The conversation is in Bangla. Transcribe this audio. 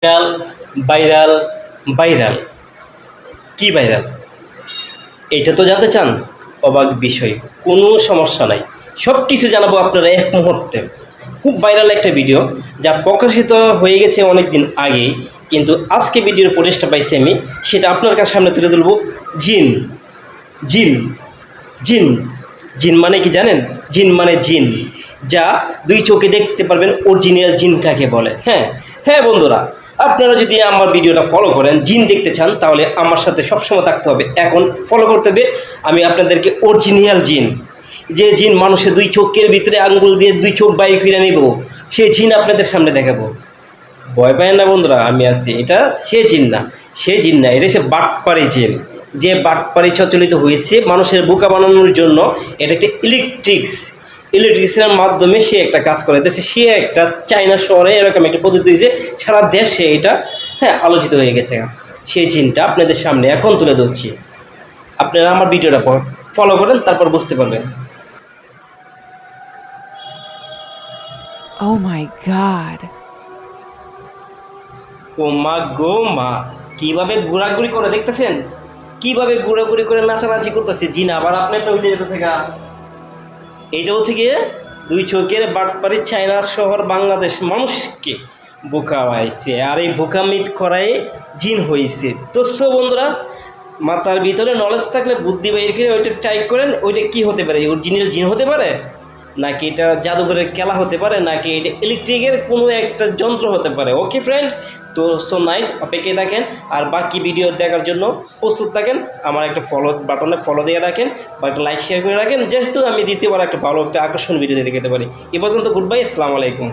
ভাইরাল ভাইরাল ভাইরাল কি ভাইরাল? এটা তো জানতে চান? অবাক বিষয়, কোনো সমস্যা নাই, সব কিছু জানাবো আপনারা এক মুহূর্তে। খুব ভাইরাল একটা ভিডিও, যা প্রকাশিত হয়ে গেছে অনেক দিন আগেই, কিন্তু আজকে ভিডিওর ফুটেজটা পাইছি আমি, সেটা আপনার কাছে সামনে তুলে ধরবো। জিন জিন জিন জিন মানে কি জানেন? জিন মানে জিন, যা দুই চোখে দেখতে পারবেন। অরিজিনাল জিন কাকে বলে? হ্যাঁ হ্যাঁ বন্ধুরা, আপনারা যদি আমার ভিডিওটা ফলো করেন, জিন দেখতে চান, তাহলে আমার সাথে সবসময় থাকতে হবে। এখন ফলো করতে হবে। আমি আপনাদেরকে অরিজিনাল জিন, যে জিন মানুষের দুই চোখের ভিতরে আঙ্গুল দিয়ে দুই চোখ বাইরে ফিরে নিব, সে জিন আপনাদের সামনে দেখাবো। ভয় পায় না বন্ধুরা, আমি আছি। এটা সে জিন না, সে জিন না, এটা সে বাটপাড়ি জিন, যে বাটপাড়ি প্রচলিত হয়েছে মানুষের বোকা বানানোর জন্য। এটা একটা ইলেকট্রিক্সের মাধ্যমে সে একটা কাজ করে দিয়েছে। সে একটা চায়না শহরে এরকম একটা পদ্ধতি হয়েছে, সারা দেশে এটা আলোচিত হয়ে গেছে। সেই জিনটা আপনাদের সামনে এখন তুলে ধরছি। আপনারা আমার ভিডিওটা ফলো করেন, তারপর বুঝতে পারবেন। Oh my god. ও মা গো মা, কিভাবে ঘোরাঘুরি করে দেখতেছেন? কিভাবে ঘোরাঘুরি করে নাচানাচি করতেছে জিন। আবার আপনি একটা উঠে যেতেছে গা। এইটা হচ্ছে গিয়ে দুই চোখের বাটপাড়ি চায়না শহর বাংলাদেশ মানুষকে বোকা হয়েছে, আর এই বোকামিত করাই জিন হয়েছে। তো সো বন্ধুরা, মাথার ভিতরে নলেজ থাকলে বুদ্ধি বাইর করে ওইটা ট্রাই করেন। ওইটা কি হতে পারে? অরিজিনাল জিন হতে পারে, নাকি এটা জাদুঘরের খেলা হতে পারে, নাকি এটা ইলেকট্রিকের কোনো একটা যন্ত্র হতে পারে। ওকে ফ্রেন্ড, তো সো নাইস, অপেক্ষায় থাকেন। আর বাকি ভিডিও দেখার জন্য প্রস্তুত থাকেন। আমার একটা ফলো বাটনে ফলো দিয়ে রাখেন, বা একটা লাইক শেয়ার করে রাখেন, যেহেতু আমি দ্বিতীয়বার একটা ভালো একটা আকর্ষণ ভিডিও দিতে পারি। এ পর্যন্ত গুড বাই, আসসালামু আলাইকুম।